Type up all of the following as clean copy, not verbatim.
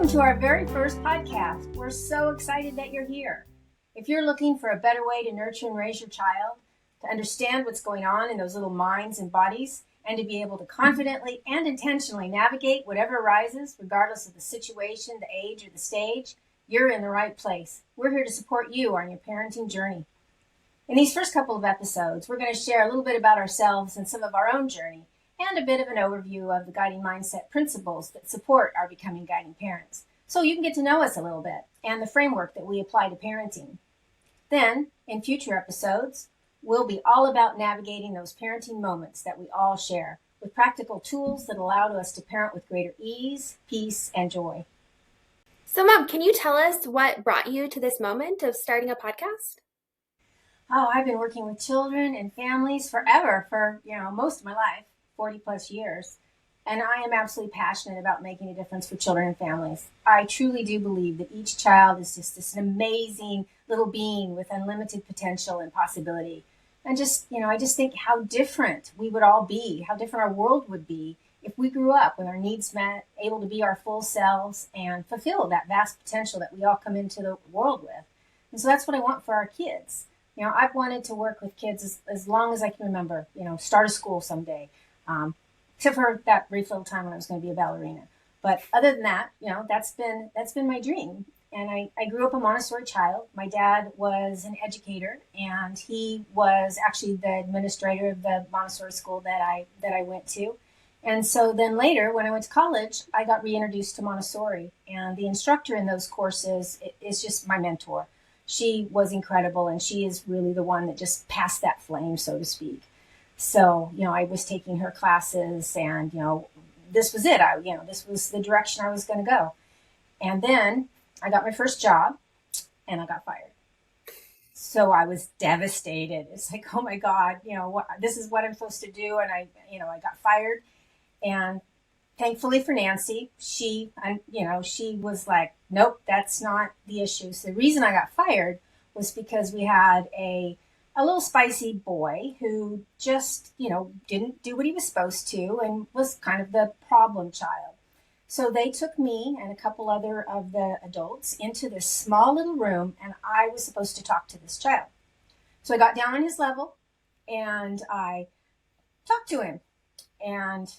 Welcome to our very first podcast. We're so excited that you're here. If you're looking for a better way to nurture and raise your child, to understand what's going on in those little minds and bodies, and to be able to confidently and intentionally navigate whatever arises, regardless of the situation, the age, or the stage, you're in the right place. We're here to support you on your parenting journey. In these first couple of episodes, we're going to share a little bit about ourselves and some of our own journey, and a bit of an overview of the guiding mindset principles that support our becoming guiding parents, so you can get to know us a little bit and the framework that we apply to parenting. Then, in future episodes, we'll be all about navigating those parenting moments that we all share with practical tools that allow us to parent with greater ease, peace, and joy. So, Mom, can you tell us what brought you to this moment of starting a podcast? Oh, I've been working with children and families forever, for most of my life. 40 plus years, and I am absolutely passionate about making a difference for children and families. I truly do believe that each child is just this amazing little being with unlimited potential and possibility. And I just think how different we would all be, how different our world would be if we grew up with our needs met, able to be our full selves and fulfill that vast potential that we all come into the world with. And so that's what I want for our kids. I've wanted to work with kids as long as I can remember, start a school someday. Except for that brief little time when I was going to be a ballerina. But other than that, that's been my dream. And I grew up a Montessori child. My dad was an educator, and he was actually the administrator of the Montessori school that I went to. And so then later, when I went to college, I got reintroduced to Montessori. And the instructor in those courses is just my mentor. She was incredible, and she is really the one that just passed that flame, so to speak. So, I was taking her classes, and, this was it. This was the direction I was going to go. And then I got my first job, and I got fired. So I was devastated. It's like, oh my God, this is what I'm supposed to do. And I got fired. And thankfully for Nancy, she was like, nope, that's not the issue. So the reason I got fired was because we had a little spicy boy who just, didn't do what he was supposed to and was kind of the problem child. So they took me and a couple other of the adults into this small little room, and I was supposed to talk to this child. So I got down on his level and I talked to him. And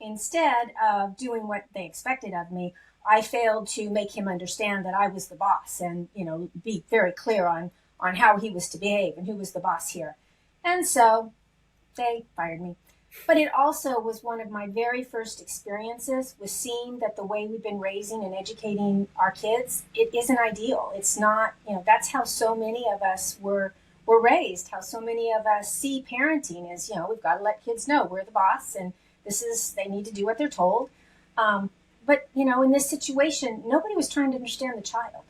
instead of doing what they expected of me, I failed to make him understand that I was the boss and, be very clear on how he was to behave and who was the boss here. And so they fired me. But it also was one of my very first experiences with seeing that the way we've been raising and educating our kids, it isn't ideal. It's not, that's how so many of us were raised, how so many of us see parenting is, we've got to let kids know we're the boss and they need to do what they're told. But, in this situation, nobody was trying to understand the child.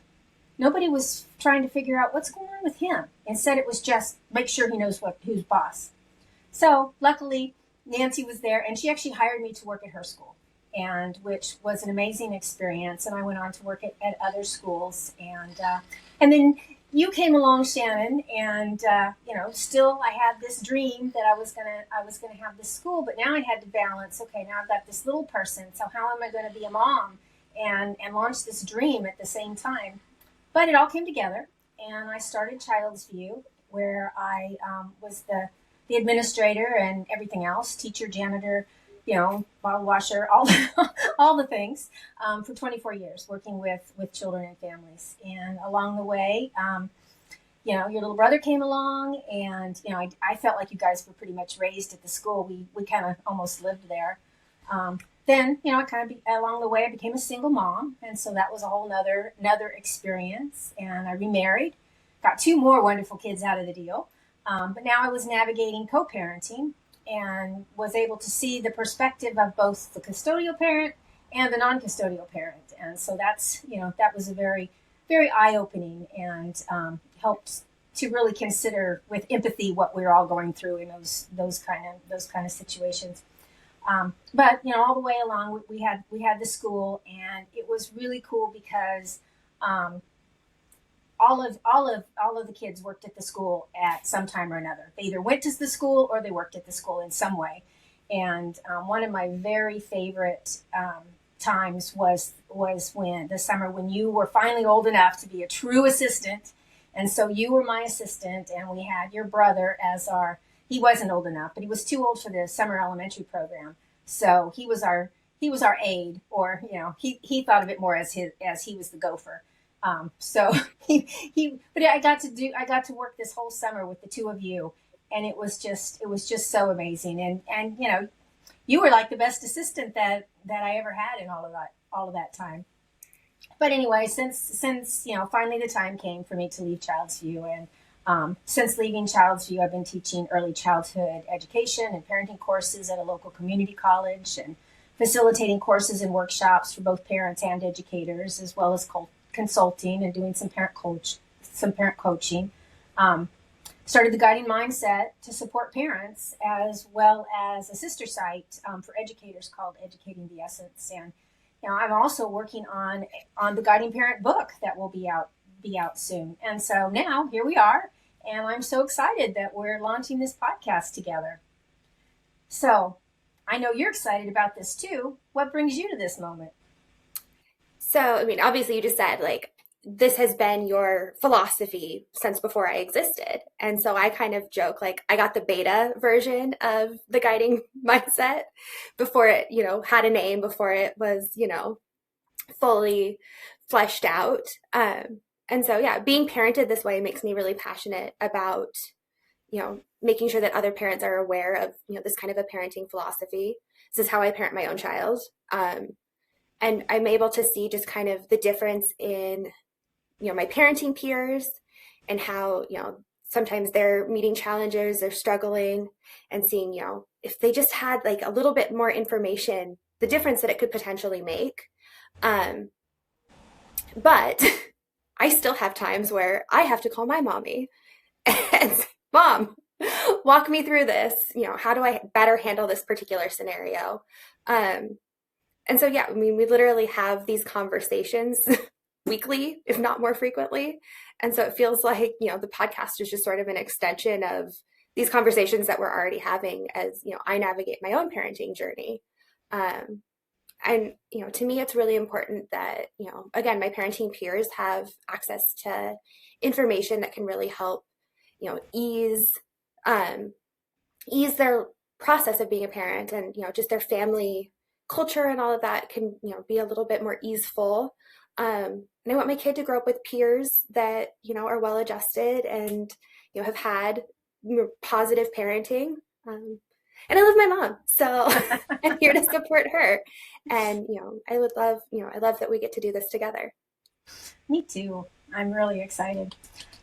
Nobody was trying to figure out what's going on with him. Instead, it was just make sure he knows who's boss. So luckily, Nancy was there, and she actually hired me to work at her school, and which was an amazing experience. And I went on to work at other schools, and then you came along, Shannon, and still I had this dream that I was gonna have this school, but now I had to balance. Okay, now I've got this little person, so how am I going to be a mom and launch this dream at the same time? But it all came together, and I started Child's View, where I was the administrator and everything else, teacher, janitor, bottle washer, all the things, for 24 years, working with children and families. And along the way, your little brother came along, and I felt like you guys were pretty much raised at the school. We kind of almost lived there. Then, along the way, I became a single mom. And so that was a whole another experience. And I remarried, got 2 more wonderful kids out of the deal. But now I was navigating co-parenting and was able to see the perspective of both the custodial parent and the non-custodial parent. And so that's, that was a very, very eye-opening and helped to really consider with empathy what we're all going through in those kind of situations. But all the way along, we had the school, and it was really cool because all of the kids worked at the school at some time or another. They either went to the school or they worked at the school in some way. And one of my very favorite times was when the summer when you were finally old enough to be a true assistant. And so you were my assistant, and we had your brother as our, he wasn't old enough, but he was too old for the summer elementary program. So he was our aide, or he thought of it more as he was the gopher. So but I got to work this whole summer with the two of you, and it was just so amazing. And you were like the best assistant that I ever had in all of that time. But anyway, since finally the time came for me to leave Child's View, and since leaving Child's View, I've been teaching early childhood education and parenting courses at a local community college, and facilitating courses and workshops for both parents and educators, as well as consulting and doing some parent coaching. Um, Started the Guiding Mindset to support parents, as well as a sister site for educators called Educating the Essence. And I'm also working on the Guiding Parent book that will be out soon. And so now here we are, and I'm so excited that we're launching this podcast together. So I know you're excited about this too. What brings you to this moment? So, I mean, obviously, you just said like this has been your philosophy since before I existed. And so I kind of joke like I got the beta version of the guiding mindset before it, had a name, before it was, fully fleshed out. And so, yeah, being parented this way makes me really passionate about, making sure that other parents are aware of, this kind of a parenting philosophy. This is how I parent my own child. And I'm able to see just kind of the difference in, my parenting peers, and how, sometimes they're meeting challenges, they're struggling, and seeing, if they just had like a little bit more information, the difference that it could potentially make. Um, but I still have times where I have to call my mommy and say, Mom, walk me through this. How do I better handle this particular scenario? Um, and so, yeah, I mean, we literally have these conversations weekly, if not more frequently. And so it feels like, the podcast is just sort of an extension of these conversations that we're already having as, I navigate my own parenting journey. Um, and, to me, it's really important that, again, my parenting peers have access to information that can really help, ease, um, ease their process of being a parent, and, just their family culture and all of that can, be a little bit more easeful. And I want my kid to grow up with peers that, are well adjusted and, have had positive parenting. And I love my mom, so I'm here to support her. And, I love that we get to do this together. Me too. I'm really excited.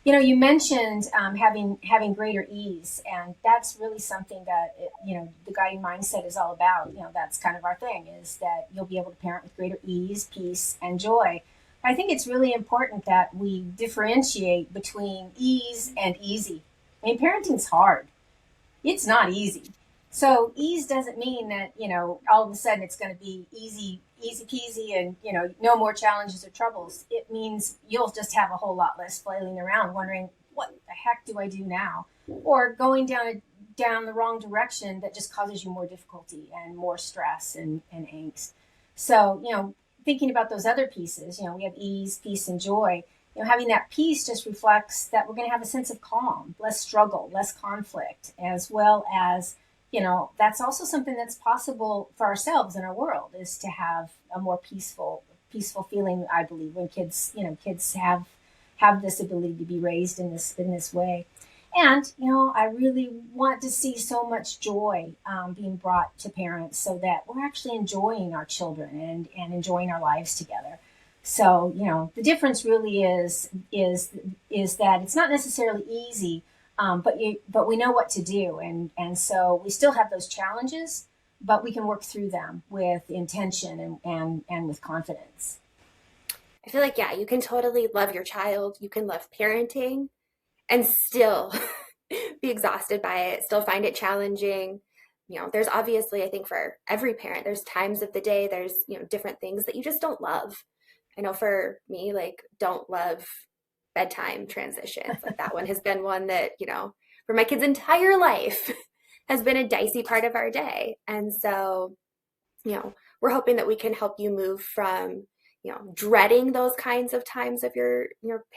You mentioned having greater ease, and that's really something that the guiding mindset is all about. That's kind of our thing, is that you'll be able to parent with greater ease, peace, and joy. I think it's really important that we differentiate between ease and easy. I mean, parenting's hard. It's not easy. So ease doesn't mean that, all of a sudden it's going to be easy peasy, and, no more challenges or troubles. It means you'll just have a whole lot less flailing around wondering, what the heck do I do now? Or going down the wrong direction that just causes you more difficulty and more stress and angst. So, thinking about those other pieces, we have ease, peace, and joy. Having that peace just reflects that we're going to have a sense of calm, less struggle, less conflict, as well as, that's also something that's possible for ourselves in our world, is to have a more peaceful feeling. I believe when kids have this ability to be raised in this way. And, I really want to see so much joy being brought to parents, so that we're actually enjoying our children and enjoying our lives together. So, the difference really is that it's not necessarily easy, but we know what to do. And so we still have those challenges, but we can work through them with intention and with confidence. I feel like, yeah, you can totally love your child, you can love parenting, and still be exhausted by it, still find it challenging. There's obviously, I think for every parent, there's times of the day, there's, different things that you just don't love. I know for me, like, don't love bedtime transitions. Like, that one has been one that, for my kid's entire life has been a dicey part of our day. And so, we're hoping that we can help you move from, dreading those kinds of times of your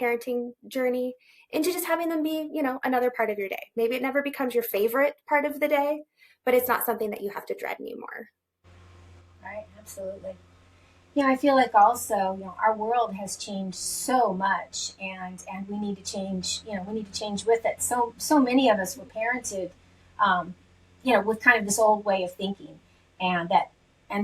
parenting journey into just having them be, another part of your day. Maybe it never becomes your favorite part of the day, but it's not something that you have to dread anymore. Right, absolutely. Yeah, I feel like also, our world has changed so much, and we need to change. We need to change with it. So many of us were parented, um, with kind of this old way of thinking, and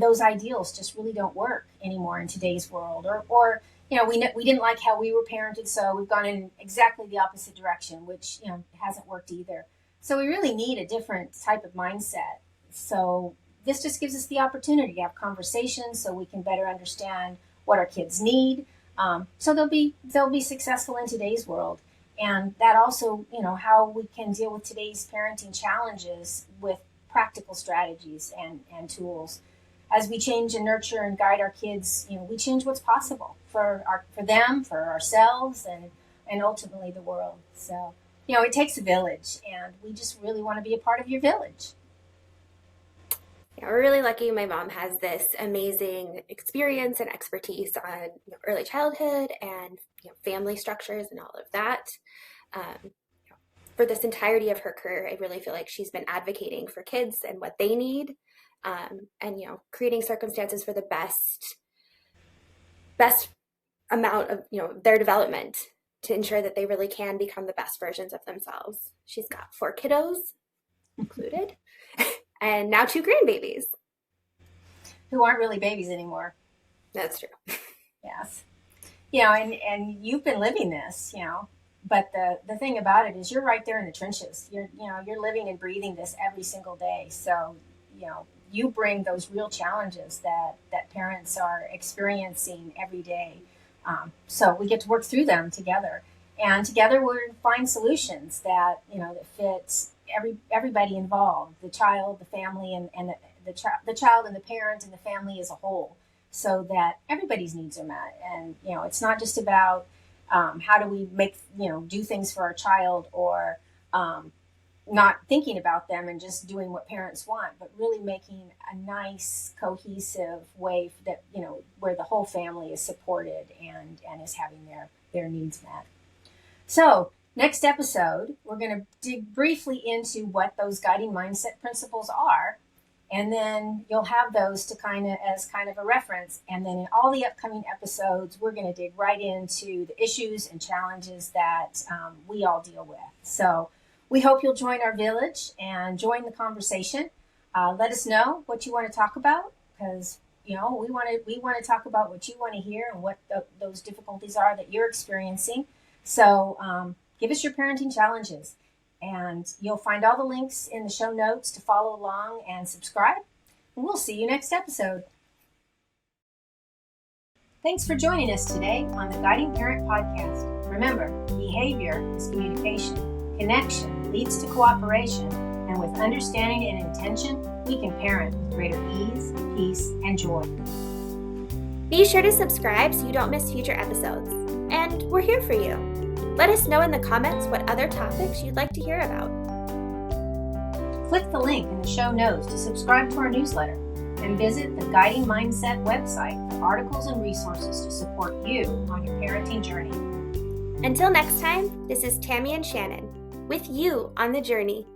those ideals just really don't work anymore in today's world. Or we didn't like how we were parented, so we've gone in exactly the opposite direction, which hasn't worked either. So we really need a different type of mindset. So this just gives us the opportunity to have conversations so we can better understand what our kids need, so they'll be successful in today's world. And that also, how we can deal with today's parenting challenges with practical strategies and tools. As we change and nurture and guide our kids, we change what's possible for them, for ourselves, and ultimately the world. So it takes a village, and we just really want to be a part of your village. Yeah, we're really lucky my mom has this amazing experience and expertise on early childhood and family structures and all of that. Um, for this entirety of her career, I really feel like she's been advocating for kids and what they need, and creating circumstances for the best amount of their development to ensure that they really can become the best versions of themselves. She's got 4 kiddos included. And now 2 grandbabies. Who aren't really babies anymore. That's true. Yes. And you've been living this, but the thing about it is you're right there in the trenches. You're living and breathing this every single day. So, you bring those real challenges that parents are experiencing every day. So we get to work through them together. And together we're find solutions that, that fit everybody involved, the child, the family, and the child and the parent and the family as a whole, so that everybody's needs are met. And it's not just about how do we make do things for our child, or not thinking about them and just doing what parents want, but really making a nice cohesive way that where the whole family is supported and is having their needs met. So next episode, we're going to dig briefly into what those guiding mindset principles are, and then you'll have those to kind of a reference. And then in all the upcoming episodes, we're going to dig right into the issues and challenges that we all deal with. So we hope you'll join our village and join the conversation. Let us know what you want to talk about, because we want to talk about what you want to hear and what those difficulties are that you're experiencing. So give us your parenting challenges, and you'll find all the links in the show notes to follow along and subscribe. And we'll see you next episode. Thanks for joining us today on the Guiding Parent Podcast. Remember, behavior is communication. Connection leads to cooperation. And with understanding and intention, we can parent with greater ease, peace, and joy. Be sure to subscribe so you don't miss future episodes. And we're here for you. Let us know in the comments what other topics you'd like to hear about. Click the link in the show notes to subscribe to our newsletter, and visit the Guiding Mindset website for articles and resources to support you on your parenting journey. Until next time, this is Tammy and Shannon with you on the journey.